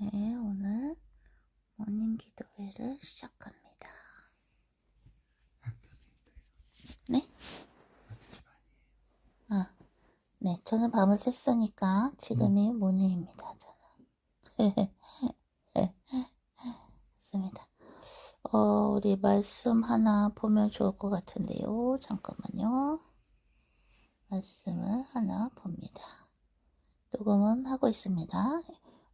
네, 오늘 모닝 기도회를 시작합니다. 네? 네, 저는 밤을 샜으니까 지금이 모닝입니다, 저는. 맞습니다. 우리 말씀 하나 보면 좋을 것 같은데요. 잠깐만요. 말씀을 하나 봅니다. 녹음은 하고 있습니다.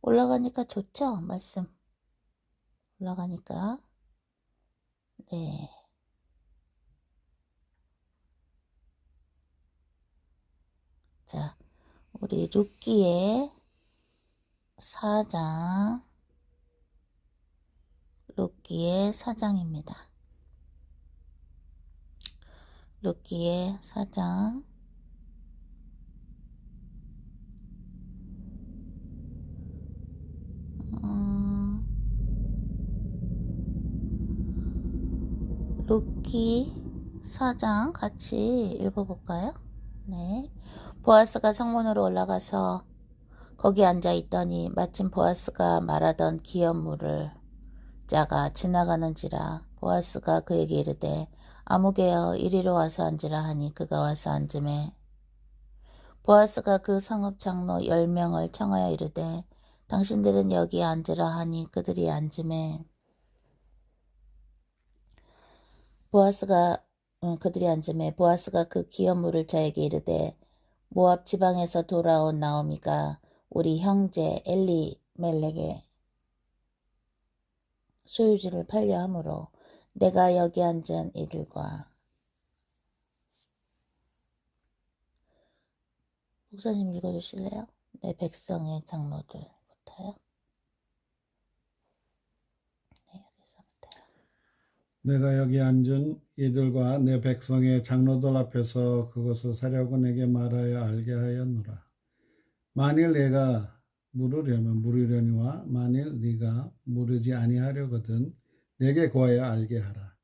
올라가니까 좋죠? 말씀. 올라가니까. 네. 자, 우리 룻기의 4장. 룻기의 4장입니다. 룻기의 4장. 룻기 4장 같이 읽어볼까요? 네. 보아스가 성문으로 올라가서 거기 앉아 있더니 마침 보아스가 말하던 기업물을 자가 지나가는지라. 보아스가 그에게 이르되 아무개여 이리로 와서 앉으라 하니 그가 와서 앉으매 보아스가 그 성읍 장로 10명을 청하여 이르되 당신들은 여기 앉으라 하니 그들이 앉으매 그들이 앉으매 보아스가 그 기업물을 자에게 이르되 모압 지방에서 돌아온 나오미가 우리 형제 엘리멜렉의 소유지를 팔려 함으로 내가 여기 앉은 이들과 목사님 읽어주실래요? 내 백성의 장로들부터요. 네, 여기서부터요. 내가 여기 앉은 이들과 내 백성의 장로들 앞에서 그것을 사려고 내게 말하여 알게 하였노라. 만일 내가 물으려면 물으려니와 만일 네가 물으지 아니하려거든 내게 구하여 알게 하라.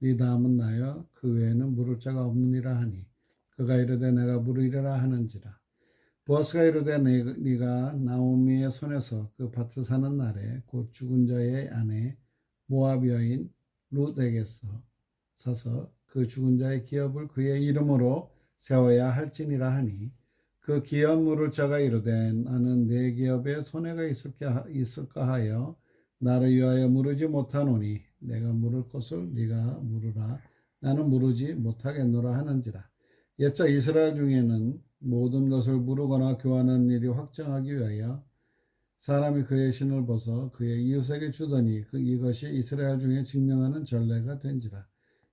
네 다음은 나여 그 외에는 물을 자가 없느니라 하니 그가 이르되 내가 물으리라 하는지라. 보아스가 이르되 네가 나오미의 손에서 그 밭을 사는 날에 곧 죽은 자의 아내 모압 여인 룻에게서 사서 그 죽은 자의 기업을 그의 이름으로 세워야 할지니라 하니 그 기업 물을 자가 이르되 나는 내 기업에 손해가 있을까 하여 나를 위하여 물으지 못하노니 내가 물을 것을 네가 물으라. 나는 물으지 못하겠노라 하는지라. 옛적 이스라엘 중에는 모든 것을 물으거나 교환하는 일이 확정하기 위하여 사람이 그의 신을 벗어 그의 이웃에게 주더니 이것이 이스라엘 중에 증명하는 전례가 된지라.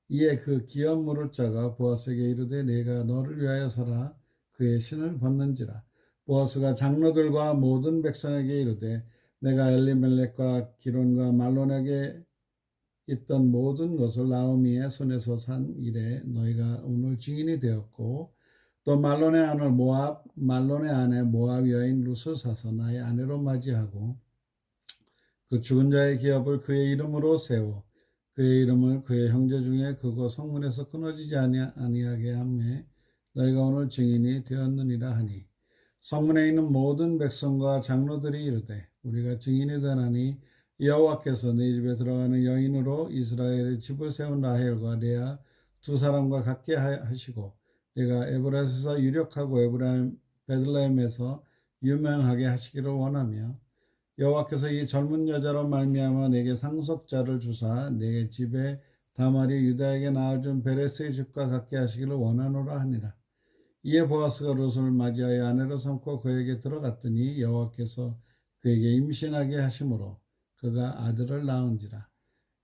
이에 그 기업 물을 자가 보아스에게 이르되 내가 너를 위하여 서라. 그의 신을 벗는지라. 보아스가 장로들과 모든 백성에게 이르되 내가 엘리멜렉과 기론과 말론에게 있던 모든 것을 나오미의 손에서 산 일에 너희가 오늘 증인이 되었고 또 말론의 아내 모압 여인 룻을 사서 나의 아내로 맞이하고 그 죽은 자의 기업을 그의 이름으로 세워 그의 이름을 그의 형제 중에 그곳 성문에서 끊어지지 아니하게 하매 너희가 오늘 증인이 되었느니라 하니 성문에 있는 모든 백성과 장로들이 이르되 우리가 증인이 되나니 여호와께서 네 집에 들어가는 여인으로 이스라엘의 집을 세운 라헬과 레아 두 사람과 같게 하시고 내가 에브라스에서 유력하고 베들레헴에서 유명하게 하시기를 원하며 여호와께서 이 젊은 여자로 말미암아 내게 상속자를 주사 내 집에 다말이 유다에게 낳아준 베레스의 집과 같게 하시기를 원하노라 하니라. 이에 보아스가 룻을 맞이하여 아내로 삼고 그에게 들어갔더니 여호와께서 그에게 임신하게 하심으로 그가 아들을 낳은지라.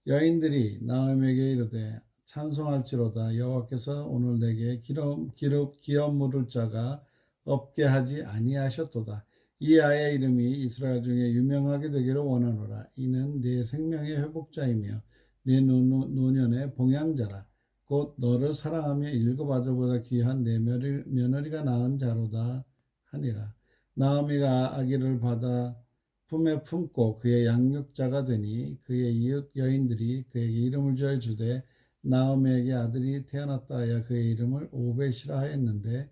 여인들이 나오미에게 이르되 찬송할지로다. 여호와께서 오늘 내게 기업 물을 자가 없게 하지 아니하셨도다. 이 아이의 이름이 이스라엘 중에 유명하게 되기를 원하노라. 이는 네 생명의 회복자이며 네 노년의 봉양자라. 곧 너를 사랑하며 일곱 아들보다 귀한 내 며느리가 낳은 자로다 하니라. 나오미가 아기를 받아 품에 품고 그의 양육자가 되니 그의 이웃 여인들이 그에게 이름을 지어 주되 나오미에게 아들이 태어났다 하여 그의 이름을 오벳이라 하였는데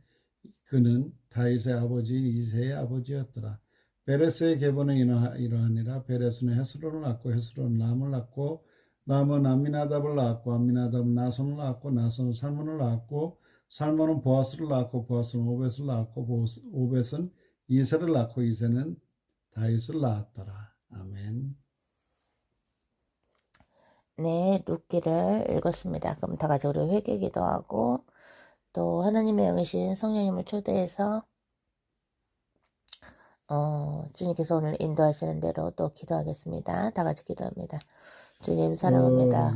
그는 다윗의 아버지 이새의 아버지였더라. 베레스의 계보는 이러하니라. 베레스는 헤스론을 낳고 헤스론은 람을 낳고 람은 암미나답을 낳았고 암미나답은 나손을 낳았고 나손은 살몬을 낳았고 살몬은 보아스를 낳았고 보아스는 오벳을 낳았고 오벳은 이세를 낳고 이세는 다윗을 낳았더라. 아멘. 네, 룻기를 읽었습니다. 그럼 다 같이 우리 회개기도 하고 또 하나님의 영이신 성령님을 초대해서 주님께서 오늘 인도하시는 대로 또 기도하겠습니다. 다 같이 기도합니다. 주님 사랑합니다.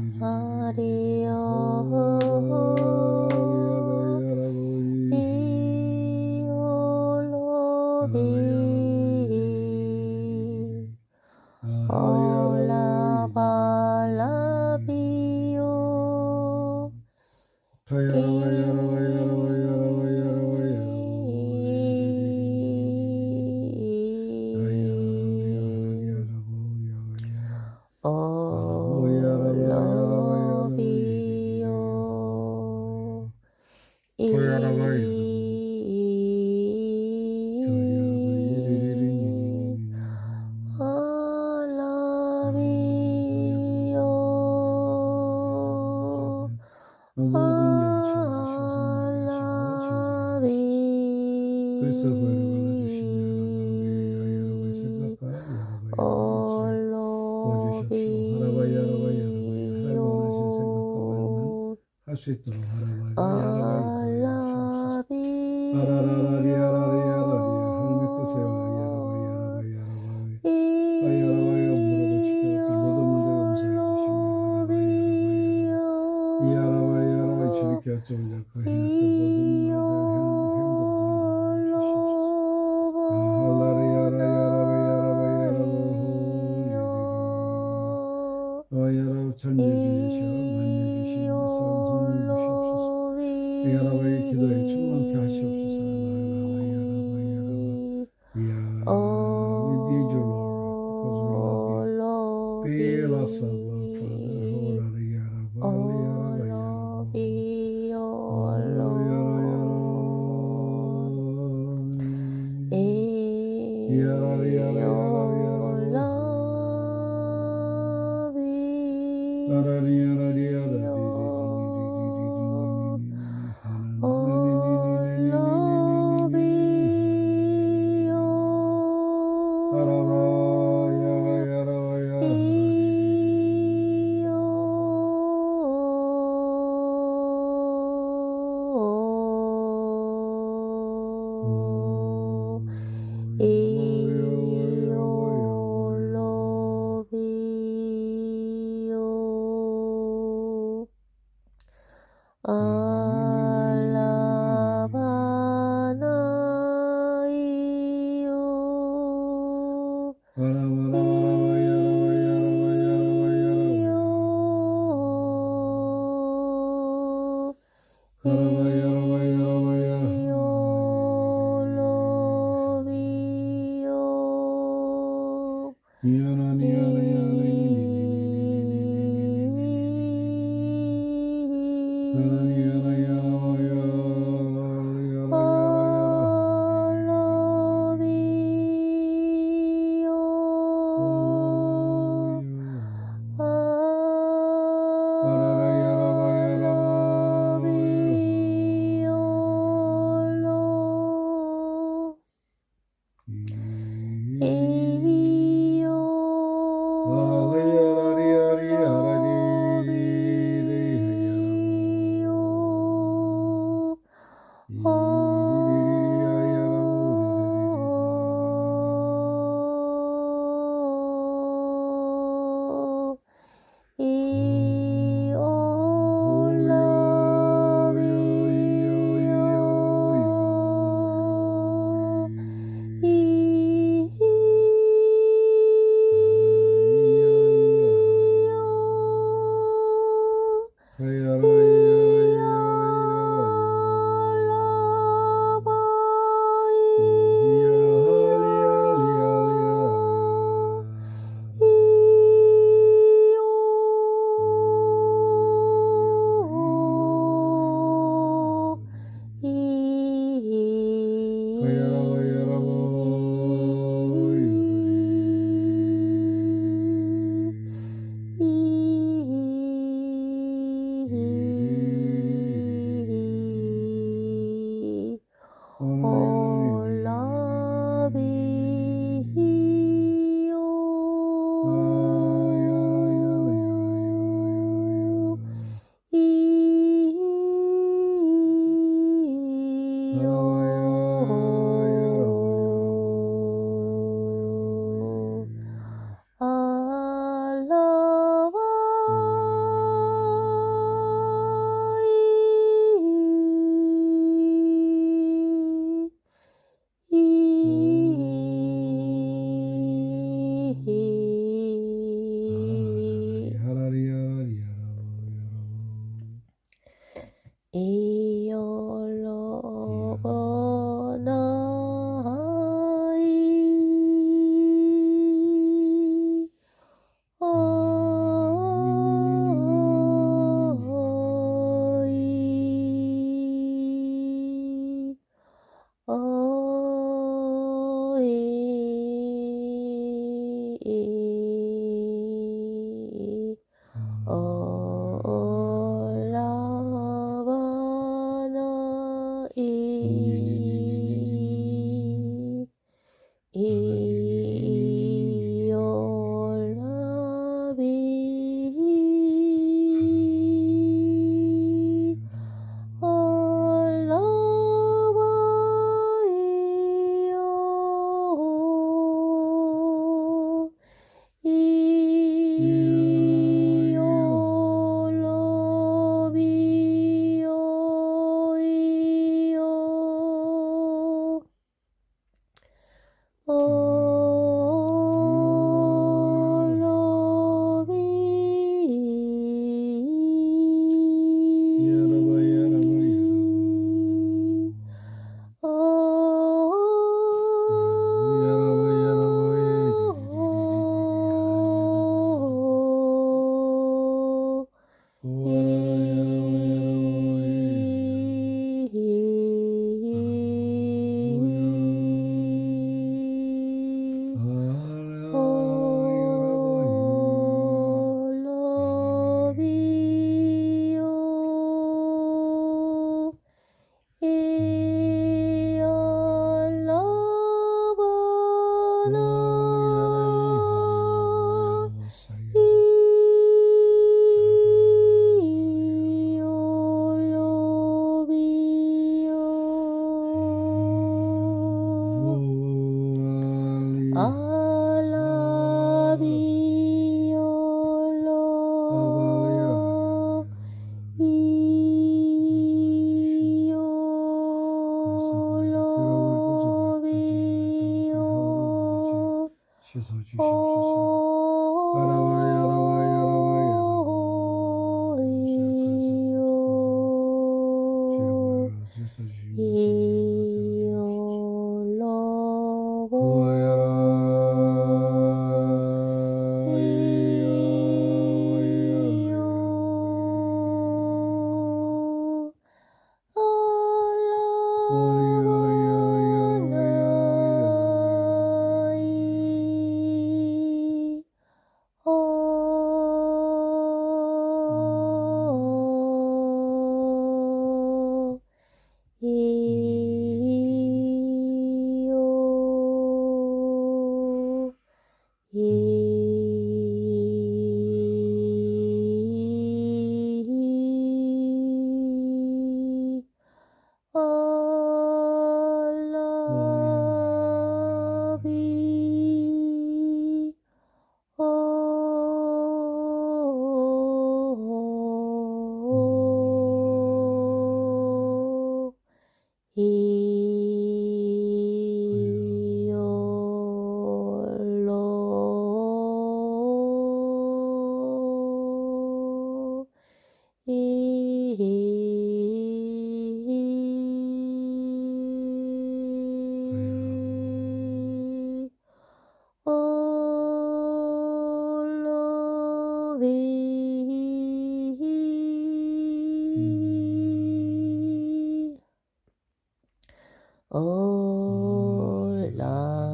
그리스도 보혈을 발라주시며 여러분의 생각과 여러분의 도와주십시오. 하라바이 하라바이 하라바이 하나님 원하시는 생각과 말만 할 수 있도록 하라바이 하라바이 하라라리 하라리 하라리 하나님의 뜻에 하라바이 하라바이 하라바이 하라바이 물어보 지켜갖고 모든 문제 용서해 주시며 하라바이 하라바이 주님께 여쭤보자 그 행했던 모든 천재 주시오 만녀 주시며 성령 주시옵소서 야라바의 기도에 충만케 하시옵소서 We need you Lord because we love you Fill us up Lord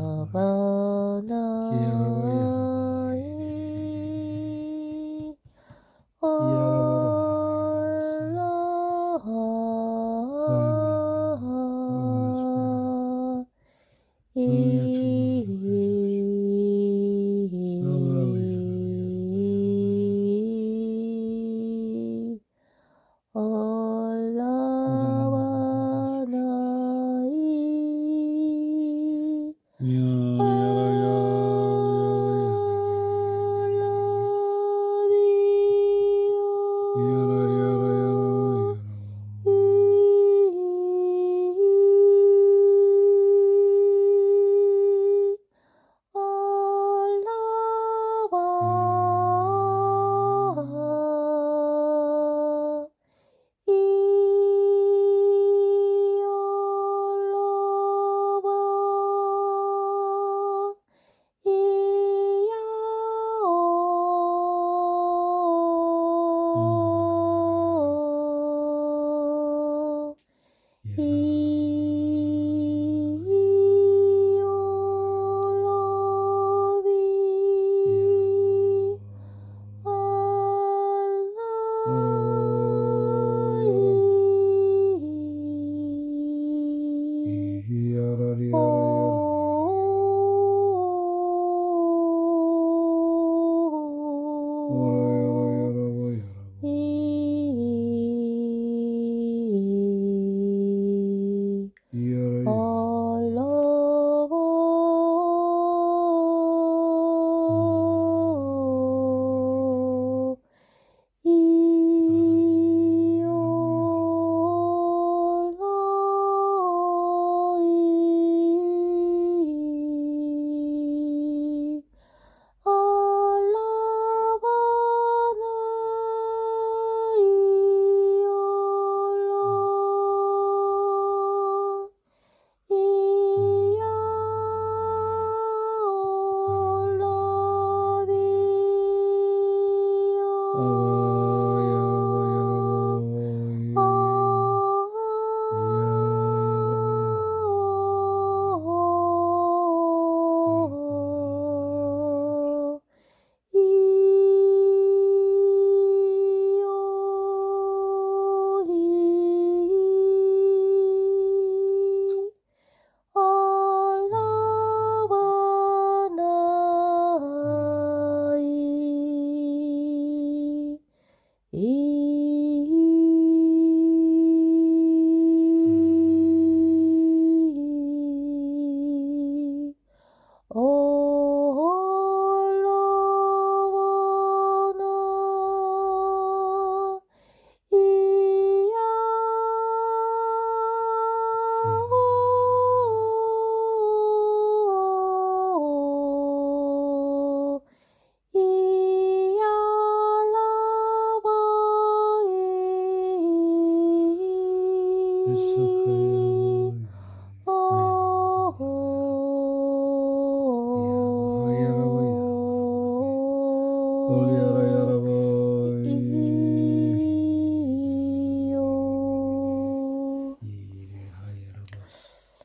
올라바나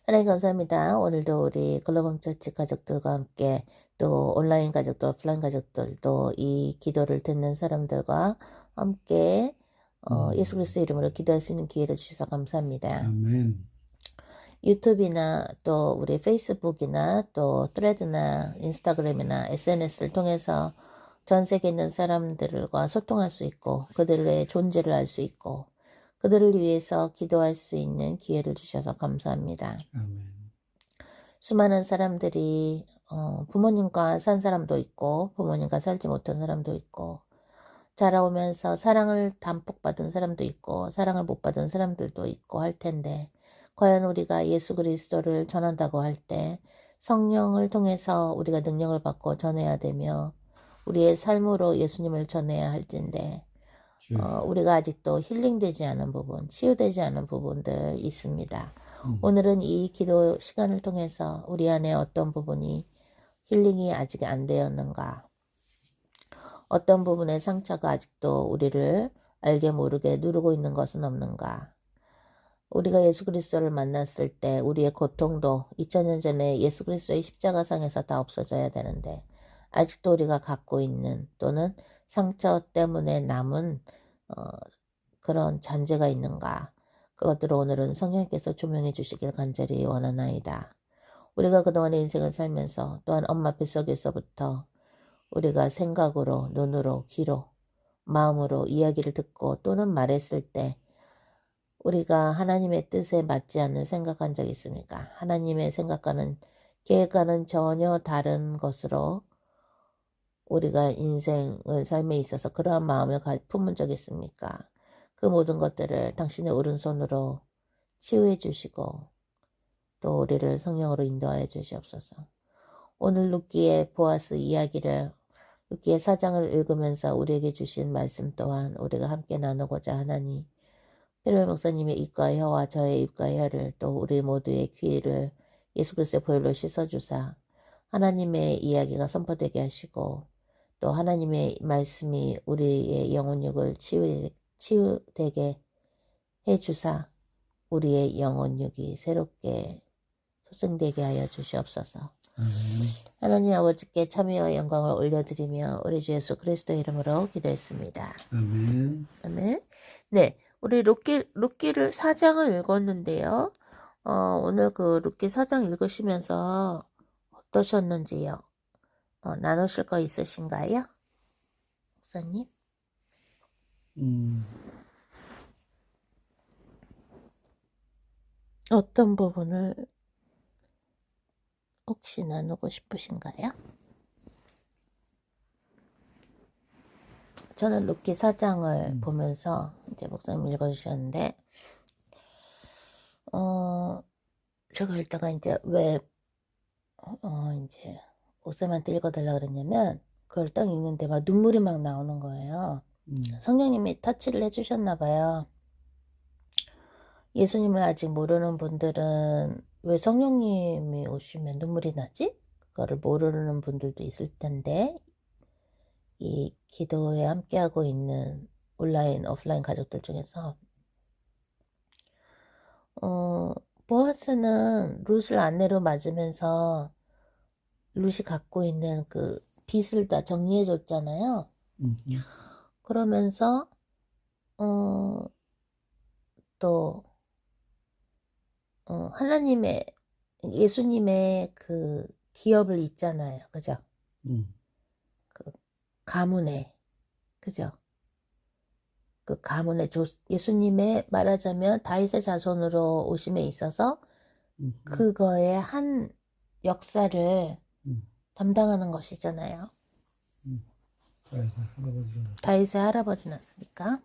하나님 감사합니다. 오늘도 우리 글로벌 처치 가족들과 함께 또 온라인 가족들, 오프라인 가족들도 이 기도를 듣는 사람들과 함께 예수 그리스도 이름으로 기도할 수 있는 기회를 주셔서 감사합니다. 아멘. 유튜브나 또 우리 페이스북이나 또 트레드나 인스타그램이나 SNS를 통해서 전 세계에 있는 사람들과 소통할 수 있고 그들의 존재를 알 수 있고 그들을 위해서 기도할 수 있는 기회를 주셔서 감사합니다. 아멘. 수많은 사람들이 부모님과 산 사람도 있고 부모님과 살지 못한 사람도 있고 자라오면서 사랑을 담뿍 받은 사람도 있고 사랑을 못 받은 사람들도 있고 할 텐데 과연 우리가 예수 그리스도를 전한다고 할 때 성령을 통해서 우리가 능력을 받고 전해야 되며 우리의 삶으로 예수님을 전해야 할진데 우리가 아직도 힐링되지 않은 부분, 치유되지 않은 부분들 있습니다. 오늘은 이 기도 시간을 통해서 우리 안에 어떤 부분이 힐링이 아직 안 되었는가, 어떤 부분의 상처가 아직도 우리를 알게 모르게 누르고 있는 것은 없는가. 우리가 예수 그리스도를 만났을 때 우리의 고통도 2000년 전에 예수 그리스도의 십자가상에서 다 없어져야 되는데 아직도 우리가 갖고 있는 또는 상처 때문에 남은 그런 잔재가 있는가. 그것들을 오늘은 성령께서 조명해 주시길 간절히 원하나이다. 우리가 그동안의 인생을 살면서 또한 엄마 뱃속에서부터 우리가 생각으로, 눈으로, 귀로, 마음으로 이야기를 듣고 또는 말했을 때 우리가 하나님의 뜻에 맞지 않는 생각한 적 있습니까? 하나님의 생각과는 계획과는 전혀 다른 것으로 우리가 인생을 삶에 있어서 그러한 마음을 품은 적 있습니까? 그 모든 것들을 당신의 오른손으로 치유해 주시고 또 우리를 성령으로 인도하여 주시옵소서. 오늘 룻기의 보아스 이야기를 룻기의 4장을 읽으면서 우리에게 주신 말씀 또한 우리가 함께 나누고자 하나니 페로의 목사님의 입과 혀와 저의 입과 혀를 또 우리 모두의 귀를 예수 그리스도의 보혈로 씻어주사 하나님의 이야기가 선포되게 하시고 또 하나님의 말씀이 우리의 영혼육을 치유되게 해주사 우리의 영혼육이 새롭게 소생되게 하여 주시옵소서. 하나님 아버지께 참여와 영광을 올려드리며 우리 주 예수 그리스도의 이름으로 기도했습니다. 아멘. 아멘. 네, 우리 룻기를 4장을 읽었는데요. 오늘 그 룻기 4장 읽으시면서 어떠셨는지요? 나누실 거 있으신가요? 목사님? 음, 어떤 부분을 혹시 나누고 싶으신가요? 저는 루키 4장을 보면서 이제 목사님 읽어주셨는데, 제가 읽다가 이제 왜, 이제 목사님한테 읽어달라 그랬냐면, 그걸 딱 읽는데 막 눈물이 막 나오는 거예요. 성령님이 터치를 해주셨나 봐요. 예수님을 아직 모르는 분들은 왜 성령님이 오시면 눈물이 나지? 그거를 모르는 분들도 있을 텐데, 이 기도에 함께하고 있는 온라인, 오프라인 가족들 중에서 보아스는 룻을 아내로 맞으면서 룻이 갖고 있는 그 빚을 다 정리해 줬잖아요. 그러면서 또 하나님의 예수님의 그 기업을 있잖아요. 그죠? 그 가문에 그죠? 그 가문의 예수님의 말하자면 다윗의 자손으로 오심에 있어서 그거의 한 역사를 담당하는 것이잖아요. 다윗의 할아버지 났으니까.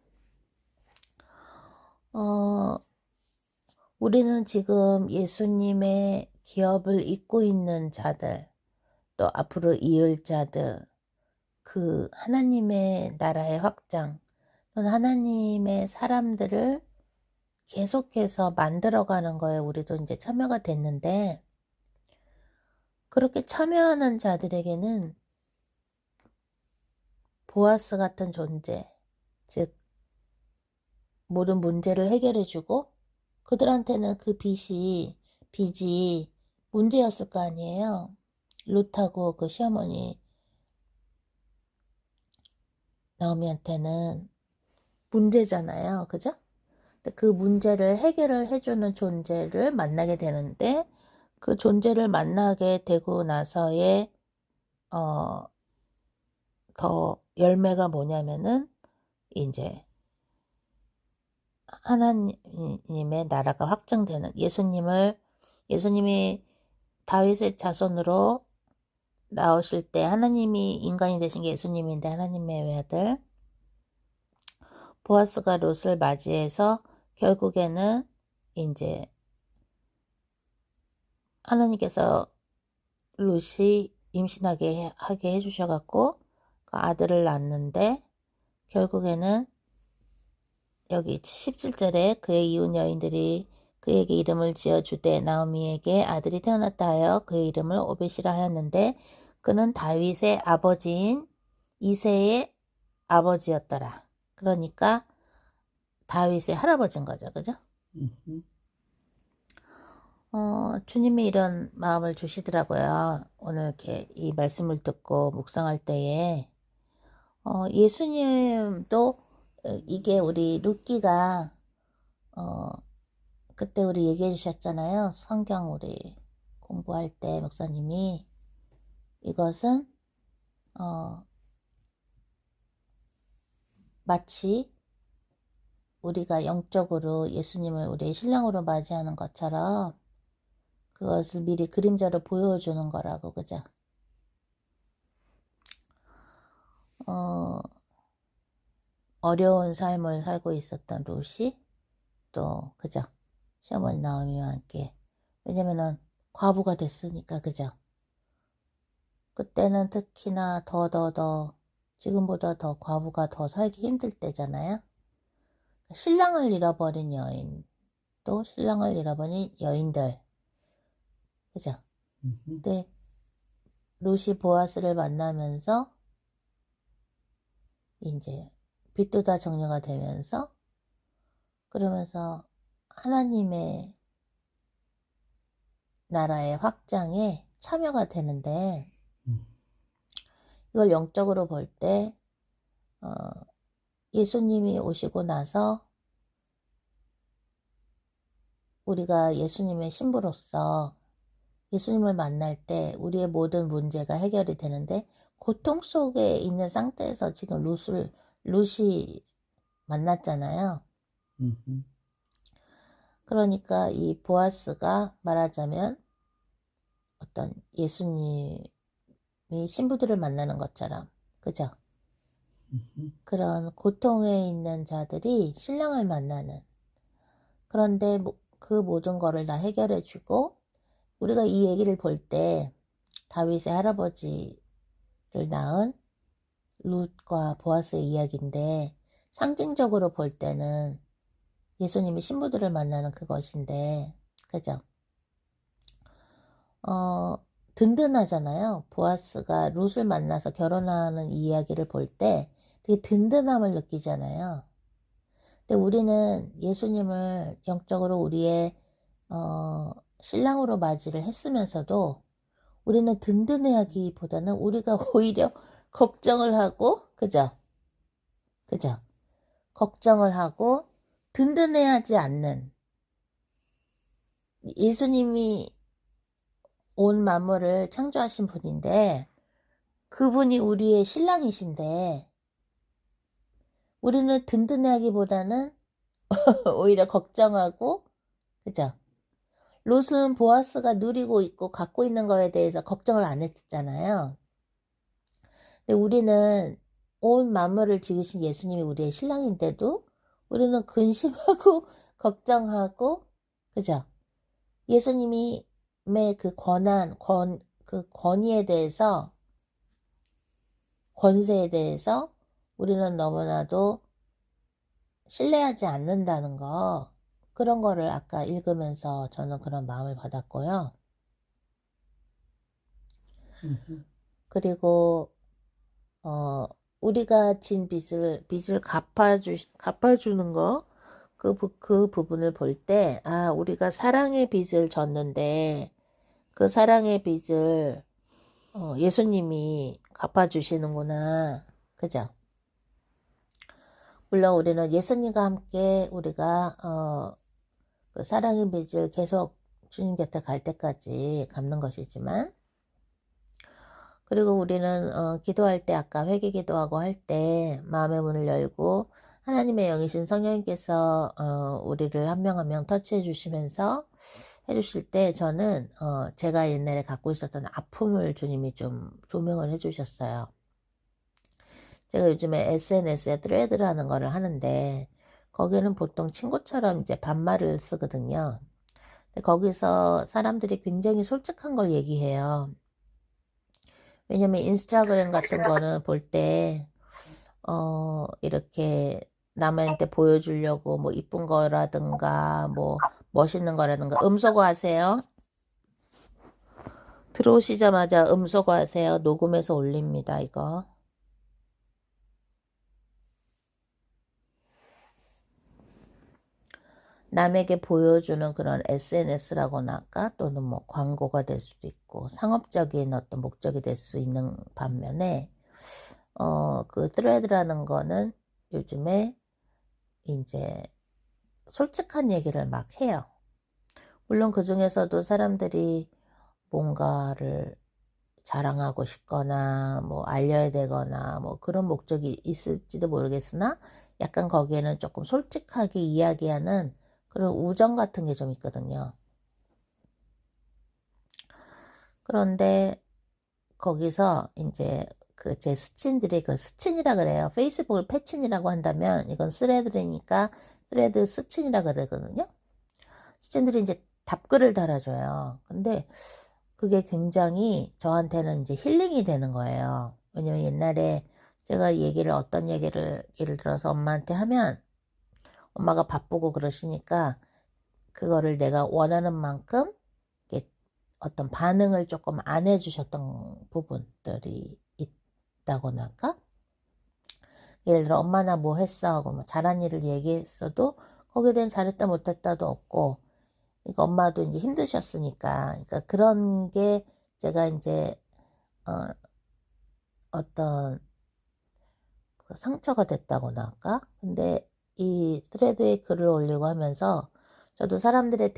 우리는 지금 예수님의 기업을 잇고 있는 자들, 또 앞으로 이을 자들, 그 하나님의 나라의 확장, 또는 하나님의 사람들을 계속해서 만들어가는 거에 우리도 이제 참여가 됐는데, 그렇게 참여하는 자들에게는 보아스 같은 존재, 즉 모든 문제를 해결해주고 그들한테는 그 빚이 문제였을 거 아니에요. 룻하고 그 시어머니 나오미한테는 문제잖아요. 그죠? 근데 그 문제를 해결을 해주는 존재를 만나게 되는데, 그 존재를 만나게 되고 나서의 더 열매가 뭐냐면은 이제 하나님의 나라가 확장되는, 예수님이 다윗의 자손으로 나오실 때 하나님이 인간이 되신 게 예수님인데, 하나님의 외아들 보아스가 롯을 맞이해서 결국에는 이제 하나님께서 롯이 임신하게 하게 해주셔갖고 그 아들을 낳는데, 결국에는 여기 17절에 그의 이웃 여인들이 그에게 이름을 지어주되 나오미에게 아들이 태어났다 하여 그의 이름을 오벳이라 하였는데, 그는 다윗의 아버지인 이새의 아버지였더라. 그러니까 다윗의 할아버지인 거죠. 그죠? 주님이 이런 마음을 주시더라고요. 오늘 이렇게 이 말씀을 듣고 묵상할 때에 예수님도 이게 우리 룻기가 그때 우리 얘기해 주셨잖아요. 성경 우리 공부할 때 목사님이 이것은 마치 우리가 영적으로 예수님을 우리의 신랑으로 맞이하는 것처럼 그것을 미리 그림자로 보여주는 거라고. 그죠? 어려운 삶을 살고 있었던 롯이 또 그죠? 시어머니 나오미와 함께, 왜냐면은 과부가 됐으니까. 그죠? 그때는 특히나 더 지금보다 더 과부가 더 살기 힘들 때잖아요. 신랑을 잃어버린 여인, 또 신랑을 잃어버린 여인들. 그죠? 근데 롯이 보아스를 만나면서 이제 빚도 다 정리가 되면서, 그러면서 하나님의 나라의 확장에 참여가 되는데, 이걸 영적으로 볼 때 예수님이 오시고 나서 우리가 예수님의 신부로서 예수님을 만날 때 우리의 모든 문제가 해결이 되는데, 고통 속에 있는 상태에서 지금 룻이 만났잖아요. 음흠. 그러니까 이 보아스가 말하자면 어떤 예수님이 신부들을 만나는 것처럼, 그죠? 음흠. 그런 고통에 있는 자들이 신랑을 만나는. 그런데 그 모든 거를 다 해결해주고, 우리가 이 얘기를 볼 때 다윗의 할아버지를 낳은 룻과 보아스의 이야기인데, 상징적으로 볼 때는 예수님이 신부들을 만나는 그것인데, 그죠? 든든하잖아요. 보아스가 룻을 만나서 결혼하는 이 이야기를 볼 때 되게 든든함을 느끼잖아요. 근데 우리는 예수님을 영적으로 우리의 신랑으로 맞이를 했으면서도 우리는 든든해하기보다는 우리가 오히려 걱정을 하고, 그죠? 그죠? 걱정을 하고 든든해하지 않는, 예수님이 온 만물을 창조하신 분인데 그분이 우리의 신랑이신데 우리는 든든해하기보다는 오히려 걱정하고, 그죠? 롯은 보아스가 누리고 있고 갖고 있는 거에 대해서 걱정을 안 했잖아요. 근데 우리는 온 만물을 지으신 예수님이 우리의 신랑인데도 우리는 근심하고 걱정하고, 그죠? 예수님이 그 그 권위에 대해서, 권세에 대해서 우리는 너무나도 신뢰하지 않는다는 거, 그런 거를 아까 읽으면서 저는 그런 마음을 받았고요. 음흠. 그리고 우리가 진 빚을 갚아주는 거, 그 부분을 볼 때, 아, 우리가 사랑의 빚을 졌는데, 그 사랑의 빚을, 예수님이 갚아주시는구나. 그죠? 물론 우리는 예수님과 함께 우리가, 그 사랑의 빚을 계속 주님 곁에 갈 때까지 갚는 것이지만, 그리고 우리는 기도할 때 아까 회개 기도하고 할 때 마음의 문을 열고 하나님의 영이신 성령님께서 우리를 한 명 한 명 터치해 주시면서 해주실 때 저는 제가 옛날에 갖고 있었던 아픔을 주님이 좀 조명을 해주셨어요. 제가 요즘에 SNS에 thread라는 거를 하는데 거기는 보통 친구처럼 이제 반말을 쓰거든요. 근데 거기서 사람들이 굉장히 솔직한 걸 얘기해요. 왜냐면 인스타그램 같은 거는 볼 때, 이렇게 남한테 보여주려고 뭐 이쁜 거라든가, 뭐 멋있는 거라든가, 음소거 하세요. 들어오시자마자 음소거 하세요. 녹음해서 올립니다, 이거. 남에게 보여주는 그런 SNS라고나 할까? 또는 뭐 광고가 될 수도 있고, 상업적인 어떤 목적이 될 수 있는 반면에, 그 thread라는 거는 요즘에 이제 솔직한 얘기를 막 해요. 물론 그 중에서도 사람들이 뭔가를 자랑하고 싶거나 뭐 알려야 되거나 뭐 그런 목적이 있을지도 모르겠으나 약간 거기에는 조금 솔직하게 이야기하는 그런 우정 같은 게 좀 있거든요. 그런데 거기서 이제 그 제 스친들이 그 스친이라 그래요. 페이스북을 패친이라고 한다면 이건 스레드니까 스레드 스친이라 그러거든요. 스친들이 이제 답글을 달아줘요. 근데 그게 굉장히 저한테는 이제 힐링이 되는 거예요. 왜냐면 옛날에 제가 어떤 얘기를 예를 들어서 엄마한테 하면 엄마가 바쁘고 그러시니까 그거를 내가 원하는 만큼 이렇게 어떤 반응을 조금 안 해주셨던 부분들이 있다고나 할까? 예를 들어 엄마 나 뭐 했어 하고 뭐 잘한 일을 얘기했어도 거기에 대한 잘했다 못했다도 없고, 그러니까 엄마도 이제 힘드셨으니까, 그러니까 그런 게 제가 이제 어떤 그 상처가 됐다고나 할까? 근데 이 thread에 글을 올리고 하면서 저도 사람들의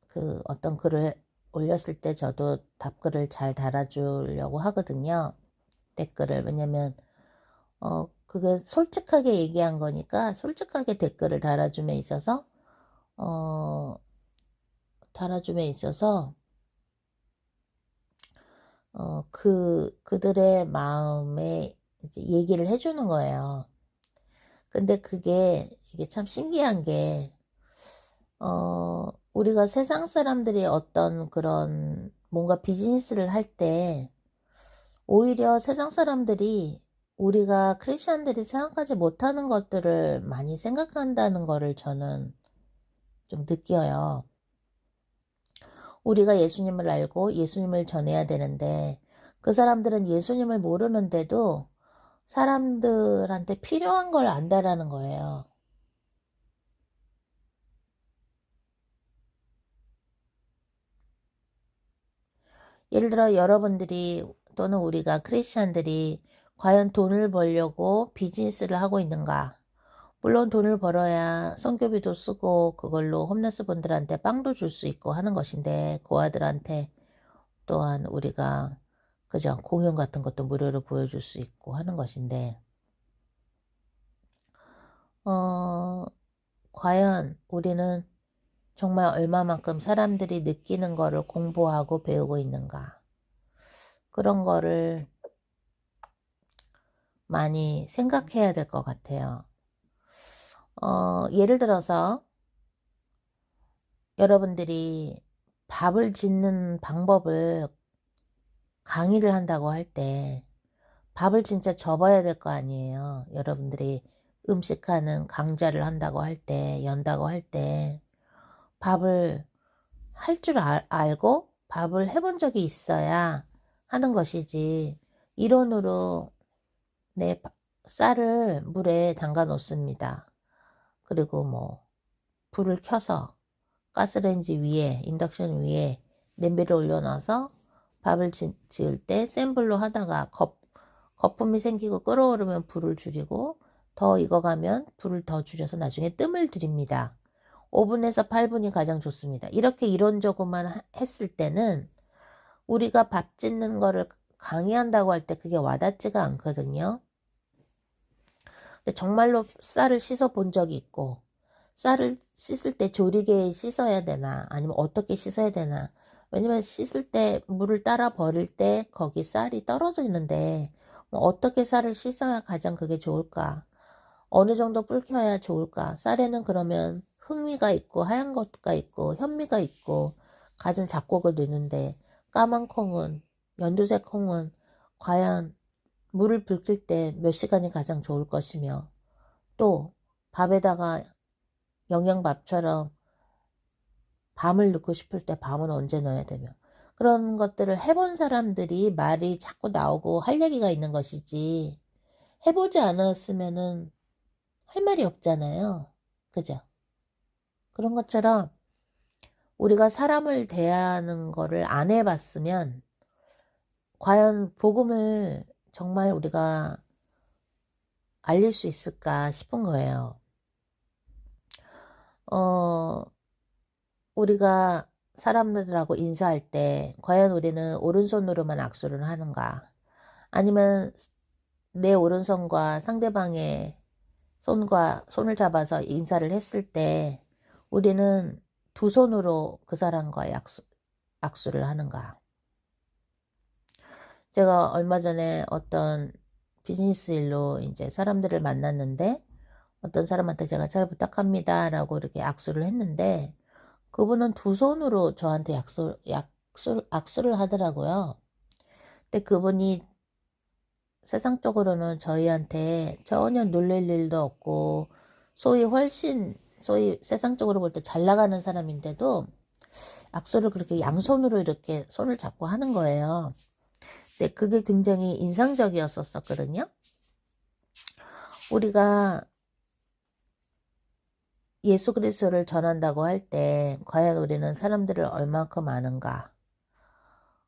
그 어떤 글을 올렸을 때 저도 답글을 잘 달아주려고 하거든요. 댓글을. 왜냐면 그게 솔직하게 얘기한 거니까 솔직하게 댓글을 달아줌에 있어서 어, 달아줌에 있어서 그들의 마음에 이제 얘기를 해주는 거예요. 근데 이게 참 신기한 게, 우리가 세상 사람들이 어떤 그런 뭔가 비즈니스를 할 때, 오히려 세상 사람들이 우리가 크리스천들이 생각하지 못하는 것들을 많이 생각한다는 거를 저는 좀 느껴요. 우리가 예수님을 알고 예수님을 전해야 되는데, 그 사람들은 예수님을 모르는데도 사람들한테 필요한 걸 안다라는 거예요. 예를 들어 여러분들이 또는 우리가 크리스천들이 과연 돈을 벌려고 비즈니스를 하고 있는가? 물론 돈을 벌어야 성교비도 쓰고 그걸로 홈레스 분들한테 빵도 줄 수 있고 하는 것인데, 그 아들한테 또한 우리가 그죠? 공연 같은 것도 무료로 보여줄 수 있고 하는 것인데, 과연 우리는 정말 얼마만큼 사람들이 느끼는 거를 공부하고 배우고 있는가? 그런 거를 많이 생각해야 될 것 같아요. 예를 들어서 여러분들이 밥을 짓는 방법을 강의를 한다고 할 때 밥을 진짜 접어야 될 거 아니에요. 여러분들이 음식하는 강좌를 한다고 할 때, 연다고 할 때 밥을 할 줄 알고 밥을 해본 적이 있어야 하는 것이지, 이론으로 내 쌀을 물에 담가 놓습니다. 그리고 뭐 불을 켜서 가스레인지 위에, 인덕션 위에 냄비를 올려놔서 밥을 지을 때 센 불로 하다가 거품이 생기고 끓어오르면 불을 줄이고, 더 익어가면 불을 더 줄여서 나중에 뜸을 들입니다. 5분에서 8분이 가장 좋습니다. 이렇게 이론적으로만 했을 때는 우리가 밥 짓는 거를 강의한다고 할 때 그게 와닿지가 않거든요. 근데 정말로 쌀을 씻어 본 적이 있고, 쌀을 씻을 때 조리개에 씻어야 되나 아니면 어떻게 씻어야 되나, 왜냐면 씻을 때 물을 따라 버릴 때 거기 쌀이 떨어져 있는데, 뭐 어떻게 쌀을 씻어야 가장 그게 좋을까, 어느 정도 불켜야 좋을까, 쌀에는 그러면 흑미가 있고 하얀 것가 있고 현미가 있고 갖은 잡곡을 넣는데, 까만 콩은, 연두색 콩은 과연 물을 붉힐 때 몇 시간이 가장 좋을 것이며, 또 밥에다가 영양밥처럼 밤을 넣고 싶을 때 밤은 언제 넣어야 되며, 그런 것들을 해본 사람들이 말이 자꾸 나오고 할 얘기가 있는 것이지, 해보지 않았으면은 할 말이 없잖아요. 그죠? 그런 것처럼 우리가 사람을 대하는 거를 안 해봤으면 과연 복음을 정말 우리가 알릴 수 있을까 싶은 거예요. 우리가 사람들하고 인사할 때 과연 우리는 오른손으로만 악수를 하는가? 아니면 내 오른손과 상대방의 손을 잡아서 인사를 했을 때 우리는 두 손으로 그 사람과의 악수를 하는가? 제가 얼마 전에 어떤 비즈니스 일로 이제 사람들을 만났는데, 어떤 사람한테 제가 잘 부탁합니다 라고 이렇게 악수를 했는데, 그분은 두 손으로 저한테 악수를 하더라고요. 근데 그분이 세상적으로는 저희한테 전혀 놀랄 일도 없고, 소위 세상적으로 볼 때 잘 나가는 사람인데도 악수를 그렇게 양손으로 이렇게 손을 잡고 하는 거예요. 근데 그게 굉장히 인상적이었었거든요. 우리가 예수 그리스도를 전한다고 할 때 과연 우리는 사람들을 얼마큼 아는가?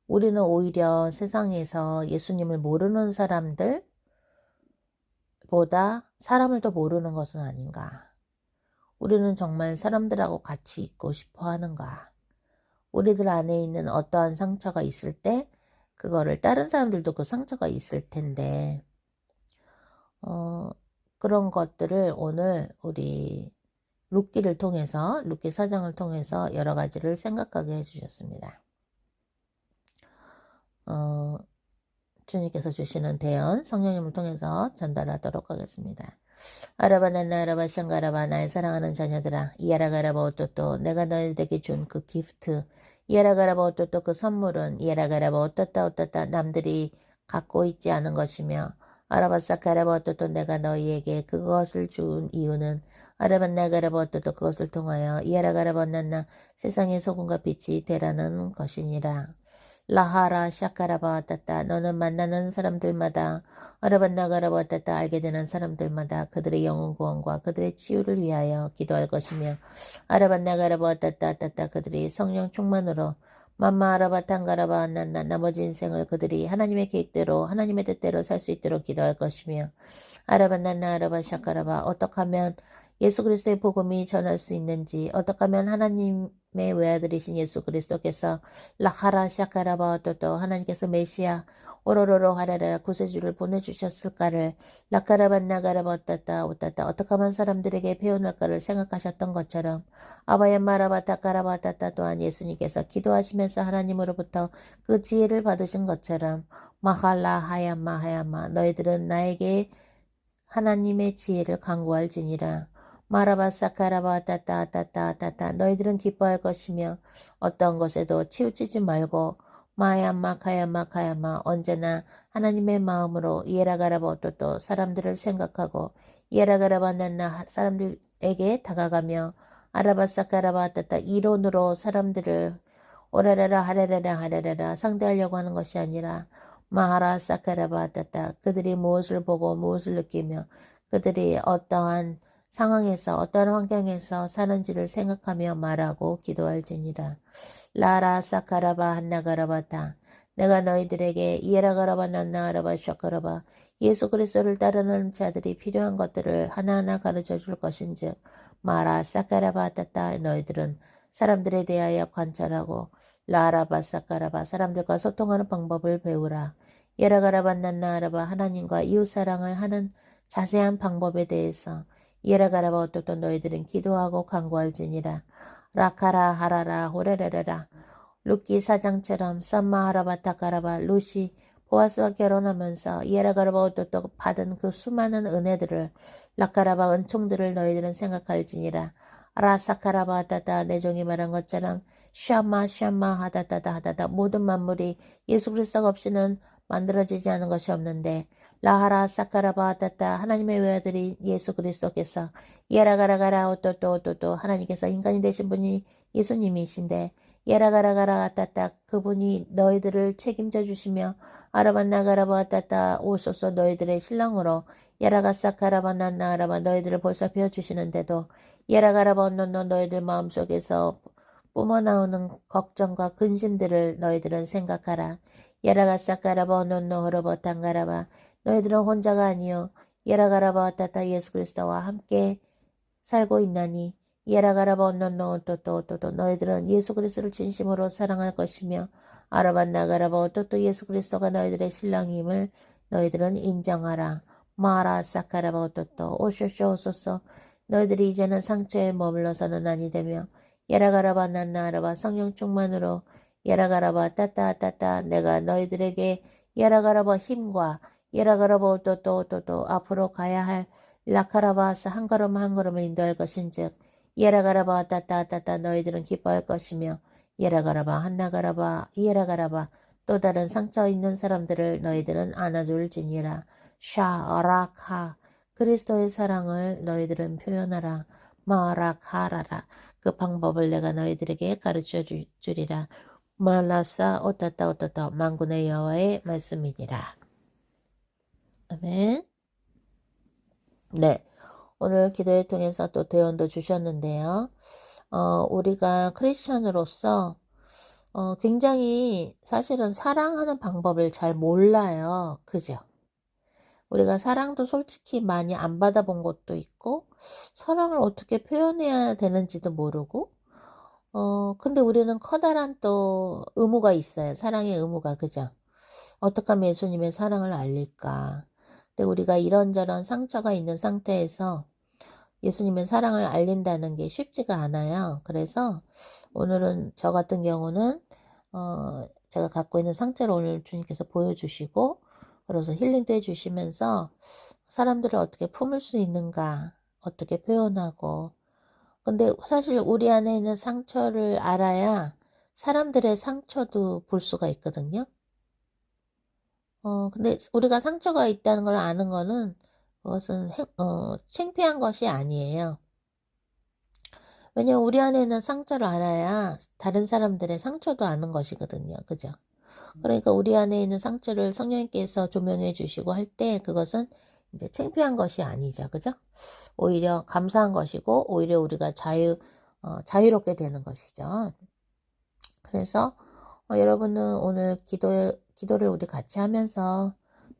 우리는 오히려 세상에서 예수님을 모르는 사람들보다 사람을 더 모르는 것은 아닌가? 우리는 정말 사람들하고 같이 있고 싶어 하는가? 우리들 안에 있는 어떠한 상처가 있을 때 그거를 다른 사람들도 그 상처가 있을 텐데 그런 것들을 오늘 우리 룻기를 통해서 룻기 4장을 통해서 여러 가지를 생각하게 해주셨습니다. 주님께서 주시는 대언 성령님을 통해서 전달하도록 하겠습니다. 아라바나나 아라바샹가라바 나의 사랑하는 자녀들아 이아라가라바 오또또 내가 너희들에게 준 그 기프트 이아라가라바 오또또 그 선물은 이아라가라바 오또따 남들이 갖고 있지 않은 것이며 아라바사카라바 오또또 내가 너희에게 그것을 준 이유는 아라반나가라바 오또또 그것을 통하여 이아라가라바 난나 세상의 소금과 빛이 되라는 것이니라. 라하라 샤카라바따따 너는 만나는 사람들마다 아라반나가라바따따 알게 되는 사람들마다 그들의 영혼 구원과 그들의 치유를 위하여 기도할 것이며 아라반나가라바따따따 그들이 성령 충만으로 맘마 아라바탄가라바 난나 나머지 인생을 그들이 하나님의 계획대로 하나님의 뜻대로 살 수 있도록 기도할 것이며 아라반나나 아라바 샤카라바 어떻게 하면 예수 그리스도의 복음이 전할 수 있는지 어떻게 하면 하나님의 외아들이신 예수 그리스도께서 라하라 샤카라바 또 하나님께서 메시아 오로로로 하라라 구세주를 보내주셨을까를 라카라반나가라바 오따따 어떻게 하면 사람들에게 표현할까를 생각하셨던 것처럼 아바얀마라바타카라바따따 또한 예수님께서 기도하시면서 하나님으로부터 그 지혜를 받으신 것처럼 마할라 하야마 너희들은 나에게 하나님의 지혜를 간구할지니라. 마라바사카라바따따따따따 너희들은 기뻐할 것이며 어떤 것에도 치우치지 말고 마야마 언제나 하나님의 마음으로 이에라가라바또 사람들을 생각하고 이에라가라바난나 사람들에게 다가가며 아라바사카라바따따 이론으로 사람들을 오라라라 하라라라 상대하려고 하는 것이 아니라 마하라 사카라바따따 그들이 무엇을 보고 무엇을 느끼며 그들이 어떠한 상황에서 어떠한 환경에서 사는지를 생각하며 말하고 기도할지니라. 라라 사카라바 한나가라바타 내가 너희들에게 이에라가라바 난나가라바 샤카라바 예수 그리스도를 따르는 자들이 필요한 것들을 하나하나 가르쳐 줄 것인즉 마라 사카라바따따 너희들은 사람들에 대하여 관찰하고 라라바 사카라바 사람들과 소통하는 방법을 배우라. 예라가라바 난나가라바 하나님과 이웃사랑을 하는 자세한 방법에 대해서 예라가라바 어떠또 너희들은 기도하고 간구할지니라. 라카라 하라라 호레레레라 룻기 4장처럼 쌈마하라바타카라바 룻이 보아스와 결혼하면서 예라가라바 어떠또 받은 그 수많은 은혜들을 라카라바 은총들을 너희들은 생각할지니라. 라사카라바 따다 내 종이 말한 것처럼 샤마 하다다다 모든 만물이 예수 그리스도가 없이는 만들어지지 않은 것이 없는데 라하라 사카라바 따다 하나님의 외아들이 예수 그리스도께서 예라가라가라 오또또 하나님께서 인간이 되신 분이 예수님이신데 예라가라가라 따다 그분이 너희들을 책임져 주시며 아라반나가라바 따다 오소서 너희들의 신랑으로 예라가사카라바 난나라바 너희들을 벌써 베어주시는데도 예라가라바 언노노 너희들 마음속에서 뿜어나오는 걱정과 근심들을 너희들은 생각하라. 예라가사카라바 언노노 흐르버탄가라바 너희들은 혼자가 아니요 예라가라바 따따 예수 그리스도와 함께 살고 있나니 예라가라바 언노노 또또 너희들은 예수 그리스도를 진심으로 사랑할 것이며 아라반나가라바 또또 예수 그리스도가 너희들의 신랑임을 너희들은 인정하라. 마라 사카라바 또또 오쇼쇼 오소서 너희들이 이제는 상처에 머물러서는 아니 되며 예라가라바 난나라바 성령 충만으로 예라가라바 따따 내가 너희들에게 예라가라바 힘과 예라가라바 또또 앞으로 가야 할 라카라바스 한 걸음 한 걸음을 인도할 것인즉 예라가라바 따따 너희들은 기뻐할 것이며 예라가라바 한나가라바 예라가라바 또 다른 상처 있는 사람들을 너희들은 안아줄지니라. 샤라카 그리스도의 사랑을 너희들은 표현하라. 마라카라라 그 방법을 내가 너희들에게 가르쳐 주리라. 말라사 오따따 만군의 여호와의 말씀이니라. 아멘. 네, 오늘 기도회 통해서 또 대언도 주셨는데요. 우리가 크리스천으로서 굉장히 사실은 사랑하는 방법을 잘 몰라요. 그죠? 우리가 사랑도 솔직히 많이 안 받아본 것도 있고 사랑을 어떻게 표현해야 되는지도 모르고 근데 우리는 커다란 또 의무가 있어요. 사랑의 의무가. 그죠? 어떻게 하면 예수님의 사랑을 알릴까? 근데 우리가 이런저런 상처가 있는 상태에서 예수님의 사랑을 알린다는 게 쉽지가 않아요. 그래서 오늘은 저 같은 경우는 제가 갖고 있는 상처를 오늘 주님께서 보여주시고 그래서 힐링도 해주시면서 사람들을 어떻게 품을 수 있는가, 어떻게 표현하고. 근데 사실 우리 안에 있는 상처를 알아야 사람들의 상처도 볼 수가 있거든요. 근데 우리가 상처가 있다는 걸 아는 거는 그것은 창피한 것이 아니에요. 왜냐면 우리 안에 있는 상처를 알아야 다른 사람들의 상처도 아는 것이거든요. 그죠? 그러니까 우리 안에 있는 상처를 성령님께서 조명해 주시고 할 때 그것은 이제 창피한 것이 아니죠. 그죠? 오히려 감사한 것이고 오히려 우리가 자유롭게 되는 것이죠. 그래서 여러분은 오늘 기도를 우리 같이 하면서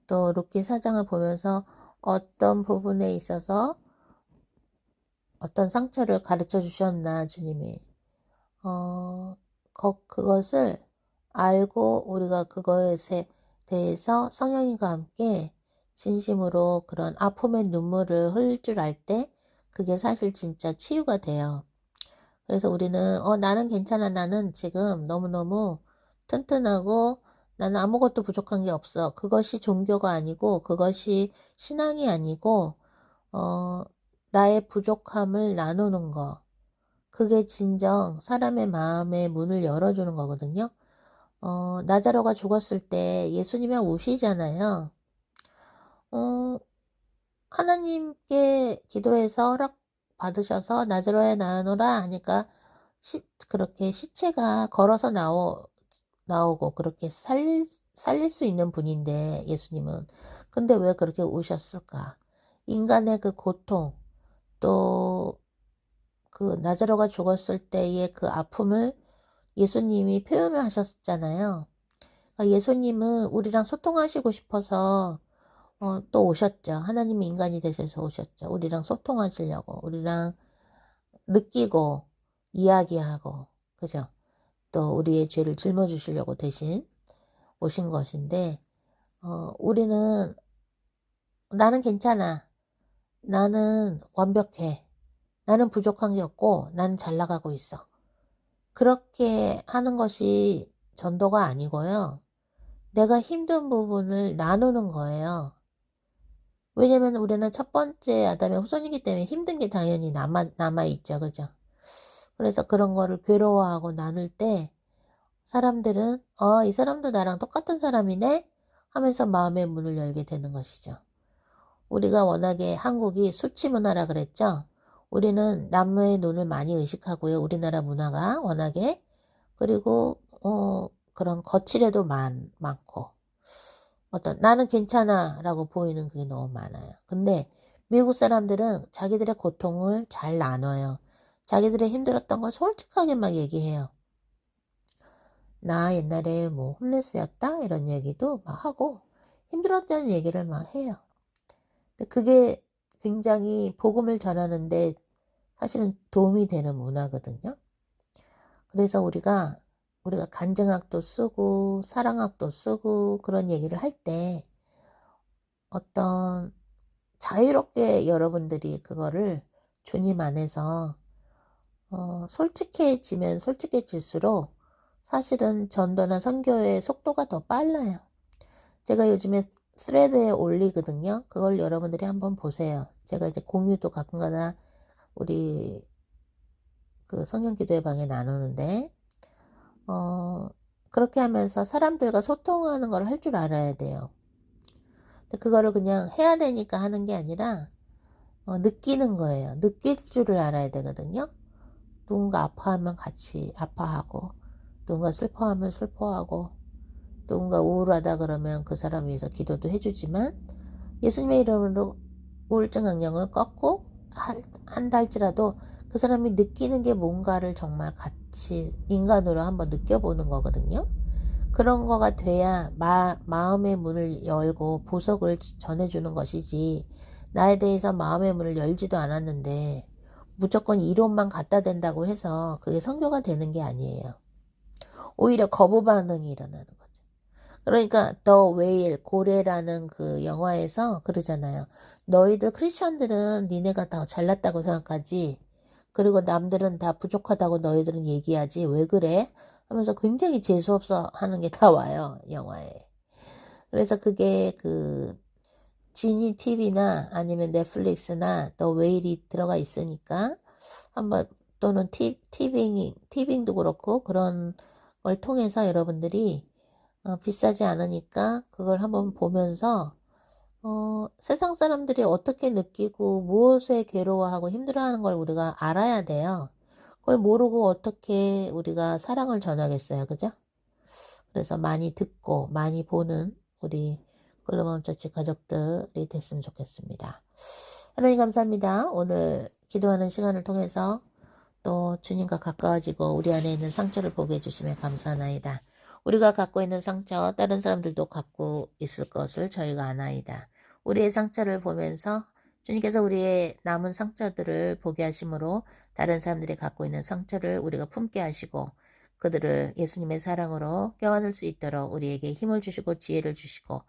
또 룻기 4장을 보면서 어떤 부분에 있어서 어떤 상처를 가르쳐 주셨나 주님이 그것을 알고 우리가 그거에 대해서 성령님과 함께 진심으로 그런 아픔의 눈물을 흘릴 줄 알 때 그게 사실 진짜 치유가 돼요. 그래서 우리는 나는 괜찮아. 나는 지금 너무너무 튼튼하고 나는 아무것도 부족한 게 없어. 그것이 종교가 아니고 그것이 신앙이 아니고 나의 부족함을 나누는 거. 그게 진정 사람의 마음의 문을 열어주는 거거든요. 나자로가 죽었을 때 예수님이 우시잖아요. 어, 하나님께 기도해서 허락 받으셔서 나자로에 나아노라 하니까 그렇게 시체가 걸어서 나오고 그렇게 살릴 수 있는 분인데 예수님은. 근데 왜 그렇게 우셨을까? 인간의 그 고통, 또 그 나자로가 죽었을 때의 그 아픔을 예수님이 표현을 하셨잖아요. 그러니까 예수님은 우리랑 소통하시고 싶어서 또 오셨죠. 하나님이 인간이 되셔서 오셨죠. 우리랑 소통하시려고, 우리랑 느끼고 이야기하고, 그죠? 또 우리의 죄를 짊어지시려고 대신 오신 것인데 우리는 나는 괜찮아. 나는 완벽해. 나는 부족한 게 없고 나는 잘 나가고 있어. 그렇게 하는 것이 전도가 아니고요. 내가 힘든 부분을 나누는 거예요. 왜냐면 우리는 첫 번째 아담의 후손이기 때문에 힘든 게 당연히 남아있죠. 그죠? 그래서 그런 거를 괴로워하고 나눌 때 사람들은 이 사람도 나랑 똑같은 사람이네 하면서 마음의 문을 열게 되는 것이죠. 우리가 워낙에 한국이 수치 문화라 그랬죠. 우리는 남의 눈을 많이 의식하고요. 우리나라 문화가 워낙에. 그리고 그런 거칠애도 많고 나는 괜찮아 라고 보이는 그게 너무 많아요. 근데 미국 사람들은 자기들의 고통을 잘 나눠요. 자기들의 힘들었던 걸 솔직하게 막 얘기해요. 나 옛날에 뭐 홈레스였다 이런 얘기도 막 하고 힘들었다는 얘기를 막 해요. 근데 그게 굉장히 복음을 전하는데 사실은 도움이 되는 문화거든요. 그래서 우리가 간증학도 쓰고 사랑학도 쓰고 그런 얘기를 할 때 어떤 자유롭게 여러분들이 그거를 주님 안에서 솔직해지면 솔직해질수록 사실은 전도나 선교의 속도가 더 빨라요. 제가 요즘에 스레드에 올리거든요. 그걸 여러분들이 한번 보세요. 제가 이제 공유도 가끔가다 우리 그 성령 기도의 방에 나누는데 그렇게 하면서 사람들과 소통하는 걸 할 줄 알아야 돼요. 근데 그거를 그냥 해야 되니까 하는 게 아니라 느끼는 거예요. 느낄 줄을 알아야 되거든요. 누군가 아파하면 같이 아파하고 누군가 슬퍼하면 슬퍼하고 누군가 우울하다 그러면 그 사람 위해서 기도도 해주지만 예수님의 이름으로 우울증 악령을 꺾고 한다 할지라도 그 사람이 느끼는 게 뭔가를 정말 같이 인간으로 한번 느껴보는 거거든요. 그런 거가 돼야 마음의 문을 열고 보석을 전해주는 것이지 나에 대해서 마음의 문을 열지도 않았는데 무조건 이론만 갖다 댄다고 해서 그게 선교가 되는 게 아니에요. 오히려 거부 반응이 일어나는 거죠. 그러니까 The Whale, 고래라는 그 영화에서 그러잖아요. 너희들 크리스천들은 니네가 더 잘났다고 생각하지. 그리고 남들은 다 부족하다고 너희들은 얘기하지. 왜 그래? 하면서 굉장히 재수없어 하는 게 나와요, 영화에. 그래서 그게 그 지니 TV나 아니면 넷플릭스나 더 웨일이 들어가 있으니까 한번 또는 티빙도 그렇고 그런 걸 통해서 여러분들이 비싸지 않으니까 그걸 한번 보면서 세상 사람들이 어떻게 느끼고 무엇에 괴로워하고 힘들어하는 걸 우리가 알아야 돼요. 그걸 모르고 어떻게 우리가 사랑을 전하겠어요. 그죠? 그래서 많이 듣고 많이 보는 우리 글로멈처치 가족들이 됐으면 좋겠습니다. 하나님 감사합니다. 오늘 기도하는 시간을 통해서 또 주님과 가까워지고 우리 안에 있는 상처를 보게 해주시며 감사하나이다. 우리가 갖고 있는 상처 다른 사람들도 갖고 있을 것을 저희가 아나이다. 우리의 상처를 보면서 주님께서 우리의 남은 상처들을 보게 하심으로 다른 사람들이 갖고 있는 상처를 우리가 품게 하시고 그들을 예수님의 사랑으로 껴안을 수 있도록 우리에게 힘을 주시고 지혜를 주시고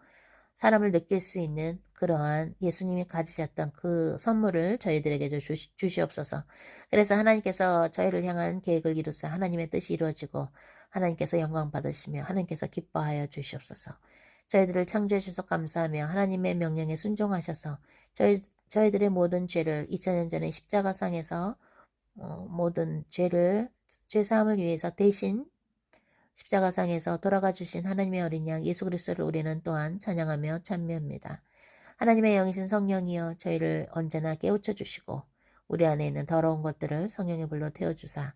사람을 느낄 수 있는 그러한 예수님이 가지셨던 그 선물을 저희들에게 주시옵소서. 그래서 하나님께서 저희를 향한 계획을 이루사 하나님의 뜻이 이루어지고 하나님께서 영광 받으시며 하나님께서 기뻐하여 주시옵소서. 저희들을 창조해 주셔서 감사하며 하나님의 명령에 순종하셔서 저희들의 모든 죄를 2000년 전에 십자가상에서 모든 죄사함을 위해서 대신 십자가상에서 돌아가 주신 하나님의 어린 양 예수 그리스도를 우리는 또한 찬양하며 찬미합니다. 하나님의 영이신 성령이여 저희를 언제나 깨우쳐 주시고 우리 안에 있는 더러운 것들을 성령의 불로 태워주사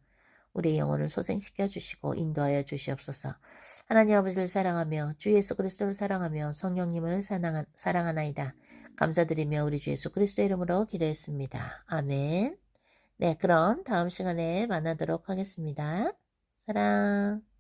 우리의 영혼을 소생시켜 주시고 인도하여 주시옵소서. 하나님 아버지를 사랑하며 주 예수 그리스도를 사랑하며 성령님을 사랑하나이다. 감사드리며 우리 주 예수 그리스도 이름으로 기도했습니다. 아멘. 네, 그럼 다음 시간에 만나도록 하겠습니다. 사랑.